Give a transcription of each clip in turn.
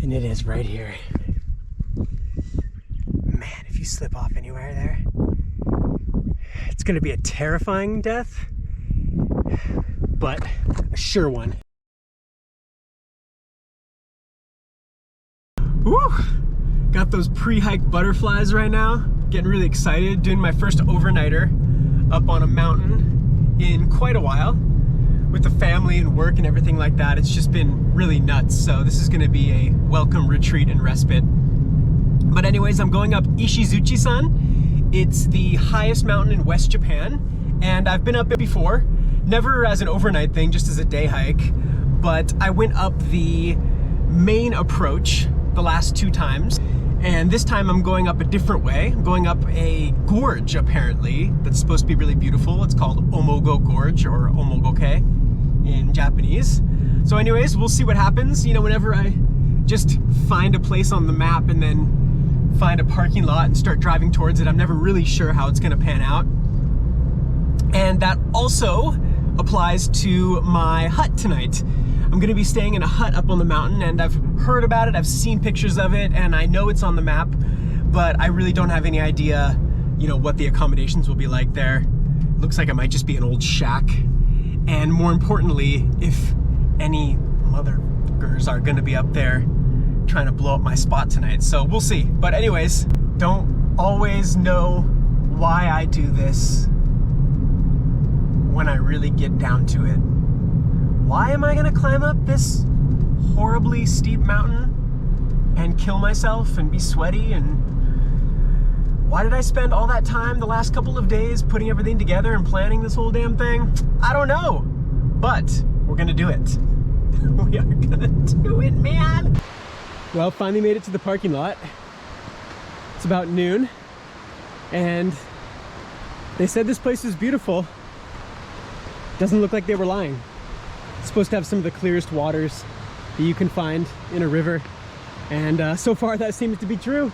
And it is right here. Man, if you slip off anywhere there, it's gonna be a terrifying death, but a sure one. Woo! Got those pre-hike butterflies right now. Getting really excited, doing my first overnighter up on a mountain in quite a while. With the family and work and everything like that, it's just been really nuts. So this is gonna be a welcome retreat and respite. But anyways, I'm going up Ishizuchi-san. It's the highest mountain in West Japan, and I've been up it before. Never as an overnight thing, just as a day hike. But I went up the main approach the last 2 times. And this time I'm going up a different way. I'm going up a gorge, apparently, that's supposed to be really beautiful. It's called Omogo Gorge, or Omogoke in Japanese. So anyways, we'll see what happens. You know, whenever I just find a place on the map and then find a parking lot and start driving towards it, I'm never really sure how it's gonna pan out. And that also applies to my hut tonight. I'm gonna be staying in a hut up on the mountain, and I've heard about it, I've seen pictures of it, and I know it's on the map, but I really don't have any idea, you know, what the accommodations will be like there. Looks like it might just be an old shack. And more importantly, if any motherfuckers are gonna be up there trying to blow up my spot tonight. So we'll see. But anyways, don't always know why I do this when I really get down to it. Why am I gonna climb up this horribly steep mountain and kill myself and be sweaty? And why did I spend all that time the last couple of days putting everything together and planning this whole damn thing? I don't know, but we're gonna do it. We are gonna do it, man. Well, finally made it to the parking lot. It's about noon, and they said this place is beautiful. Doesn't look like they were lying. It's supposed to have some of the clearest waters that you can find in a river, and so far that seems to be true.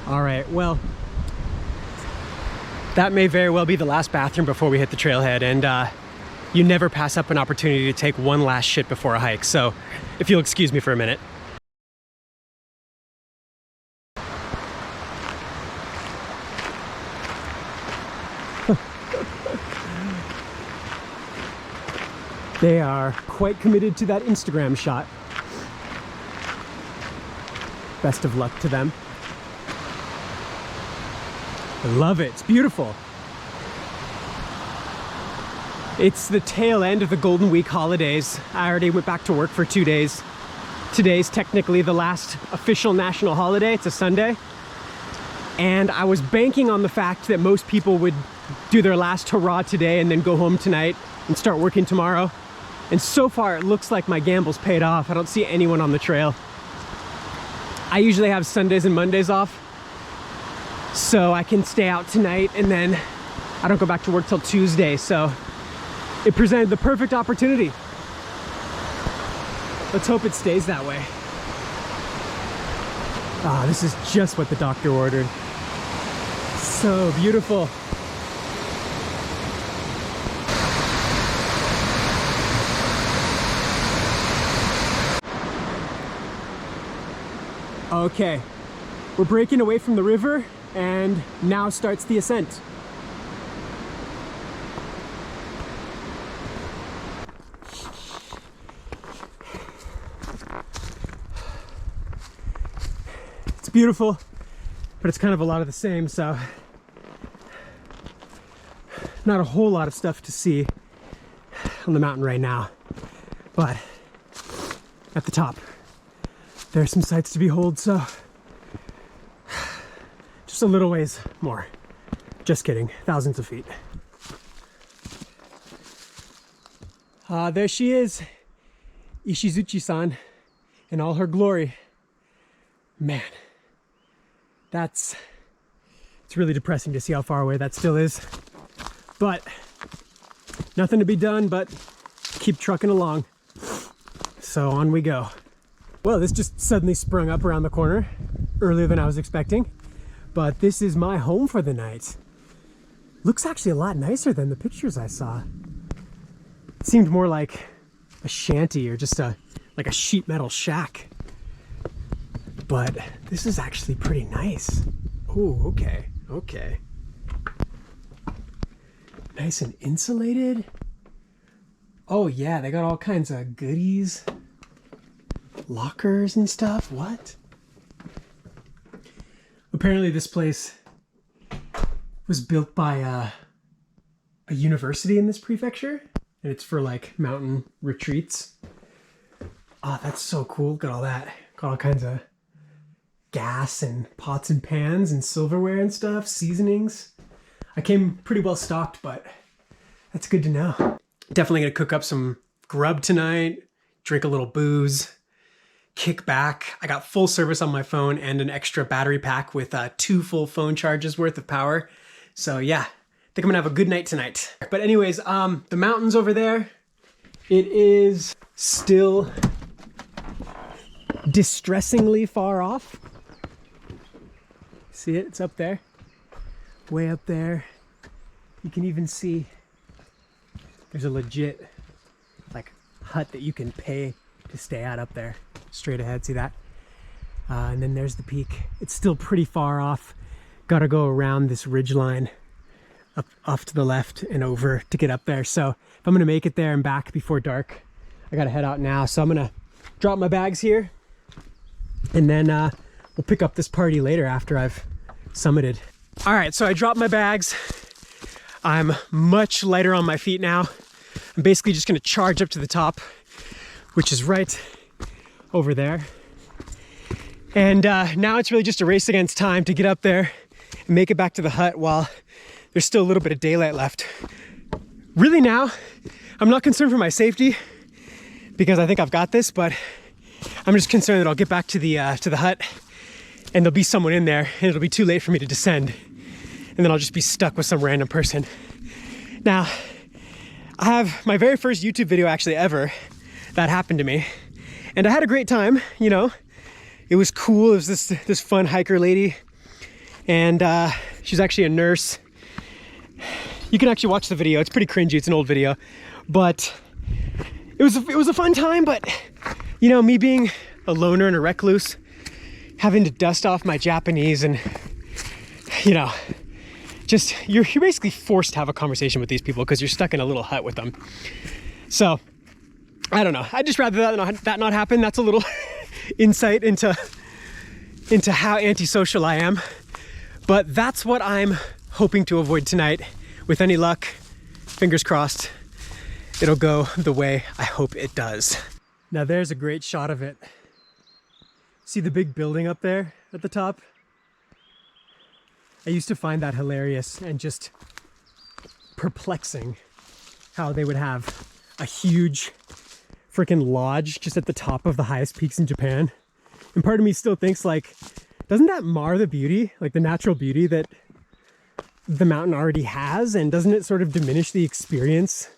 All right, well, that may very well be the last bathroom before we hit the trailhead, and you never pass up an opportunity to take one last shit before a hike, so if you'll excuse me for a minute. They are quite committed to that Instagram shot. Best of luck to them. I love it, it's beautiful. It's the tail end of the Golden Week holidays. I already went back to work for 2 days. Today's technically the last official national holiday, it's a Sunday. And I was banking on the fact that most people would do their last hurrah today and then go home tonight and start working tomorrow. And so far it looks like my gamble's paid off. I don't see anyone on the trail. I usually have Sundays and Mondays off, so I can stay out tonight, and then I don't go back to work till Tuesday, so it presented the perfect opportunity. Let's hope it stays that way. Ah, this is just what the doctor ordered. So beautiful. Okay, we're breaking away from the river, and now starts the ascent. It's beautiful, but it's kind of a lot of the same, so not a whole lot of stuff to see on the mountain right now, but at the top there's some sights to behold, so just a little ways more. Just kidding, thousands of feet. There she is, Ishizuchi-san in all her glory. Man, it's really depressing to see how far away that still is. But nothing to be done but keep trucking along. So on we go. Well, this just suddenly sprung up around the corner earlier than I was expecting. but this is my home for the night. Looks actually a lot nicer than the pictures I saw. It seemed more like a shanty or just like a sheet metal shack. But this is actually pretty nice. Oh, okay, okay. Nice and insulated. Oh yeah, they got all kinds of goodies. Lockers and stuff, what? Apparently this place was built by a university in this prefecture, and it's for like mountain retreats. Oh, that's so cool. Got all that. Got all kinds of gas and pots and pans and silverware and stuff, seasonings. I came pretty well stocked, but that's good to know. Definitely gonna cook up some grub tonight, drink a little booze, kick back. I got full service on my phone and an extra battery pack with 2 full phone charges worth of power. So yeah, I think I'm gonna have a good night tonight. But anyways, the mountains over there, it is still distressingly far off. See it? It's up there. Way up there. You can even see there's a legit like hut that you can pay to stay at up there. Straight ahead, see that? And then there's the peak. It's still pretty far off. Gotta go around this ridge line up off to the left and over to get up there. So if I'm gonna make it there and back before dark, I gotta head out now. So I'm gonna drop my bags here, and then we'll pick up this party later after I've summited. All right, so I dropped my bags. I'm much lighter on my feet now. I'm basically just gonna charge up to the top, which is right over there. And now it's really just a race against time to get up there and make it back to the hut while there's still a little bit of daylight left. Really now, I'm not concerned for my safety because I think I've got this, but I'm just concerned that I'll get back to the hut and there'll be someone in there and it'll be too late for me to descend. And then I'll just be stuck with some random person. Now, I have my very first YouTube video actually ever that happened to me. And I had a great time, you know. It was cool. It was this fun hiker lady. And she's actually a nurse. You can actually watch the video. It's pretty cringy. It's an old video. But it was a fun time. But, you know, me being a loner and a recluse, having to dust off my Japanese and, you know, just, you're basically forced to have a conversation with these people because you're stuck in a little hut with them. So, I don't know. I'd just rather that not happen. That's a little insight into how antisocial I am. But that's what I'm hoping to avoid tonight. With any luck, fingers crossed, it'll go the way I hope it does. Now there's a great shot of it. See the big building up there at the top? I used to find that hilarious and just perplexing how they would have a huge freaking lodge just at the top of the highest peaks in Japan. And part of me still thinks, like, doesn't that mar the beauty, like the natural beauty that the mountain already has? And doesn't it sort of diminish the experience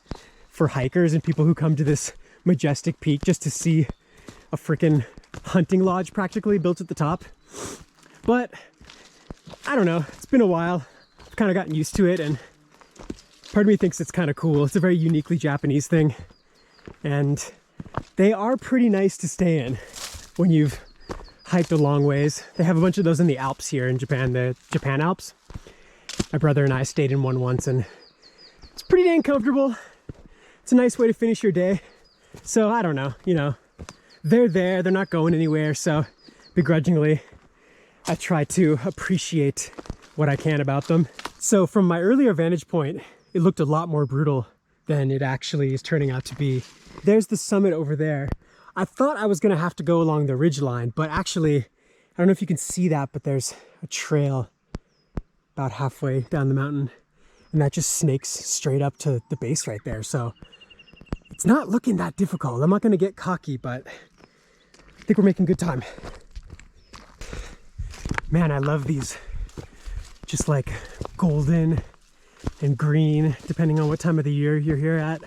for hikers and people who come to this majestic peak just to see a freaking hunting lodge practically built at the top? But I don't know, it's been a while. I've kind of gotten used to it, and part of me thinks it's kind of cool. It's a very uniquely Japanese thing, and they are pretty nice to stay in when you've hiked a long ways. They have a bunch of those in the Alps here in Japan, the Japan Alps. My brother and I stayed in one once, and it's pretty dang comfortable. It's a nice way to finish your day. So I don't know, you know, they're there, they're not going anywhere, so begrudgingly I try to appreciate what I can about them. So from my earlier vantage point, it looked a lot more brutal than it actually is turning out to be. There's the summit over there. I thought I was gonna have to go along the ridge line, but actually, I don't know if you can see that, but there's a trail about halfway down the mountain, and that just snakes straight up to the base right there. So it's not looking that difficult. I'm not gonna get cocky, but I think we're making good time. Man, I love these just like golden and green, depending on what time of the year you're here at,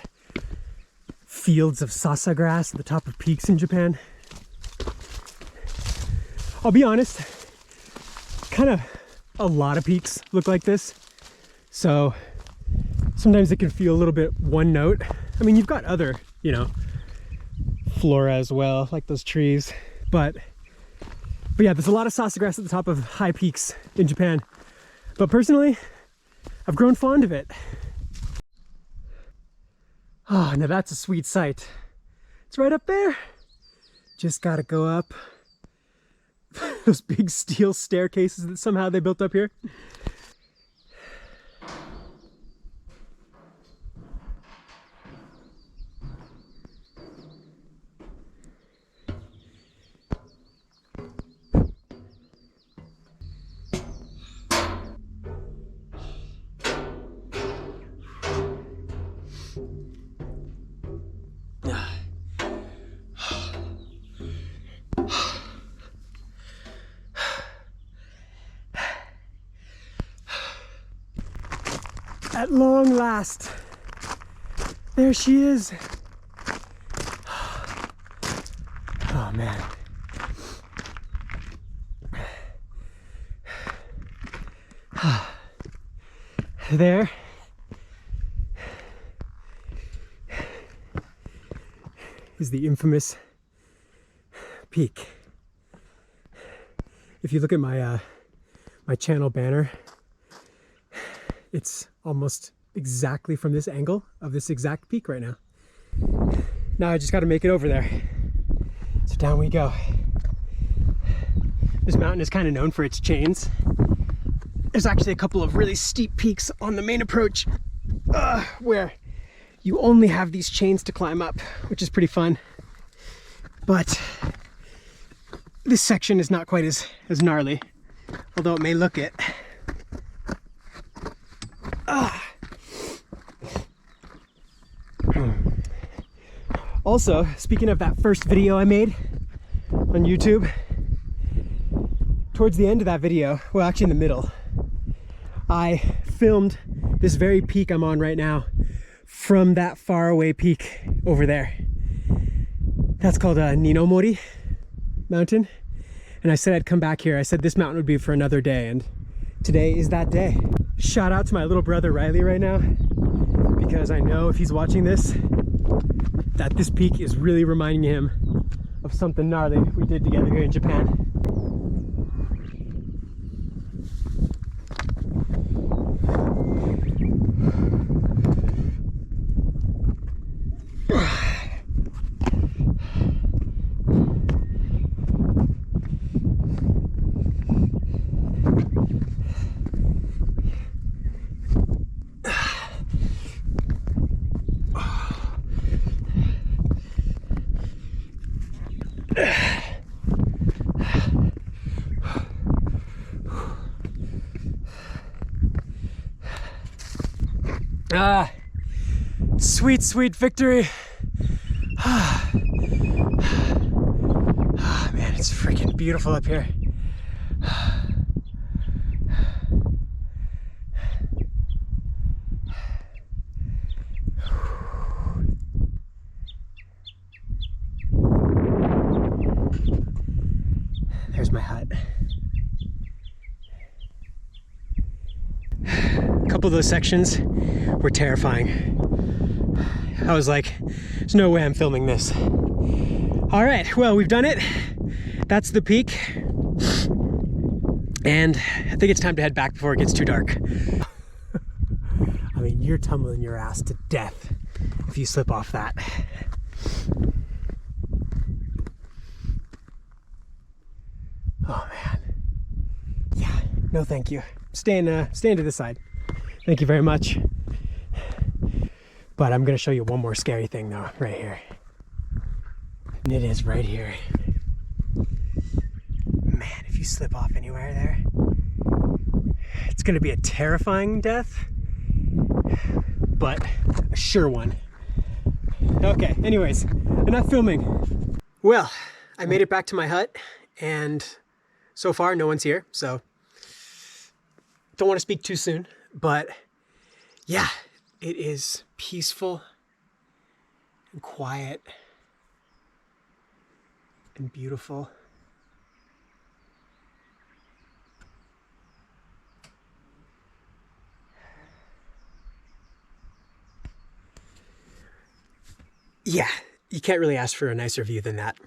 fields of sasa grass at the top of peaks in Japan. I'll be honest, kind of a lot of peaks look like this. So sometimes it can feel a little bit one note. I mean, you've got other, you know, flora as well, like those trees. But yeah, there's a lot of sassafras at the top of high peaks in Japan. But personally, I've grown fond of it. Oh, now that's a sweet sight. It's right up there. Just gotta go up those big steel staircases that somehow they built up here. At long last, there she is. Oh man. There is the infamous peak. If you look at my my channel banner, it's almost exactly from this angle of this exact peak right now. Now I just got to make it over there. So down we go. This mountain is kind of known for its chains. There's actually a couple of really steep peaks on the main approach where you only have these chains to climb up, which is pretty fun. But this section is not quite as gnarly, although it may look it. Also, speaking of that first video I made on YouTube, towards the end of that video, well actually in the middle, I filmed this very peak I'm on right now from that faraway peak over there. That's called Ninomori Mountain. And I said I'd come back here. I said this mountain would be for another day, and today is that day. Shout out to my little brother Riley right now, because I know if he's watching this, that this peak is really reminding him of something gnarly we did together here in Japan. Sweet, sweet victory. Ah, man, it's freaking beautiful up here. There's my hut. A couple of those sections were terrifying. I was like, there's no way I'm filming this. All right, well, we've done it. That's the peak. And I think it's time to head back before it gets too dark. I mean, you're tumbling your ass to death if you slip off that. Oh man. Yeah, no thank you. Stand to the side. Thank you very much. But I'm gonna show you one more scary thing though, right here. And it is right here. Man, if you slip off anywhere there, it's gonna be a terrifying death, but a sure one. Okay, anyways, enough filming. Well, I made it back to my hut, and so far no one's here, so don't want to speak too soon, but yeah, it is peaceful and quiet and beautiful. Yeah, you can't really ask for a nicer view than that.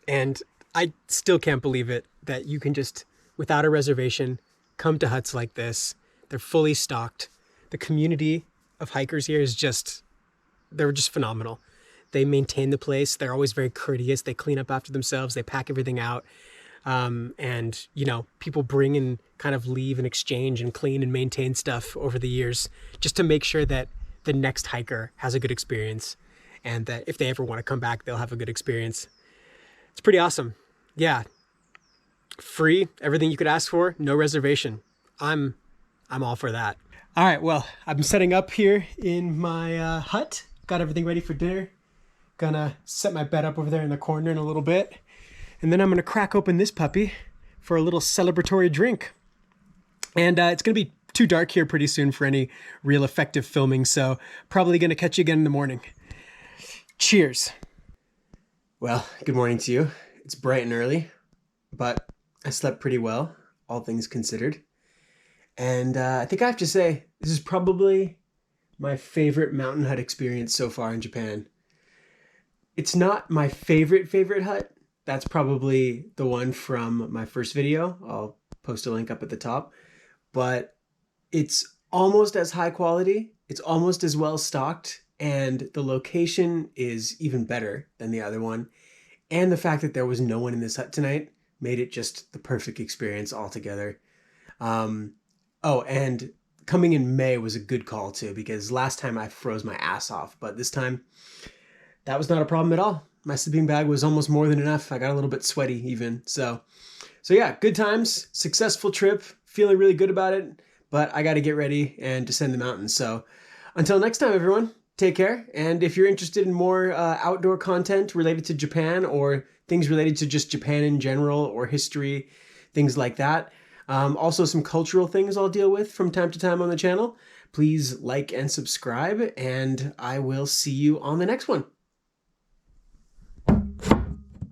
And I still can't believe it that you can just, without a reservation, come to huts like this. They're fully stocked. The community of hikers here is they're just phenomenal. They maintain the place. They're always very courteous. They clean up after themselves. They pack everything out. And, people bring and kind of leave and exchange and clean and maintain stuff over the years just to make sure that the next hiker has a good experience and that if they ever want to come back, they'll have a good experience. It's pretty awesome. Yeah. Free, everything you could ask for, no reservation. I'm all for that. All right, well, I'm setting up here in my hut. Got everything ready for dinner. Gonna set my bed up over there in the corner in a little bit. And then I'm gonna crack open this puppy for a little celebratory drink. And it's gonna be too dark here pretty soon for any real effective filming, so probably gonna catch you again in the morning. Cheers. Well, good morning to you. It's bright and early, but I slept pretty well, all things considered. And I think I have to say, this is probably my favorite mountain hut experience so far in Japan. It's not my favorite hut. That's probably the one from my first video. I'll post a link up at the top. But it's almost as high quality. It's almost as well stocked. And the location is even better than the other one. And the fact that there was no one in this hut tonight made it just the perfect experience altogether. And coming in May was a good call too, because last time I froze my ass off, but this time that was not a problem at all. My sleeping bag was almost more than enough. I got a little bit sweaty even. So yeah, good times, successful trip, feeling really good about it, but I got to get ready and descend the mountains. So until next time, everyone, take care. And if you're interested in more outdoor content related to Japan or things related to just Japan in general or history, things like that, also some cultural things I'll deal with from time to time on the channel, please like and subscribe, and I will see you on the next one.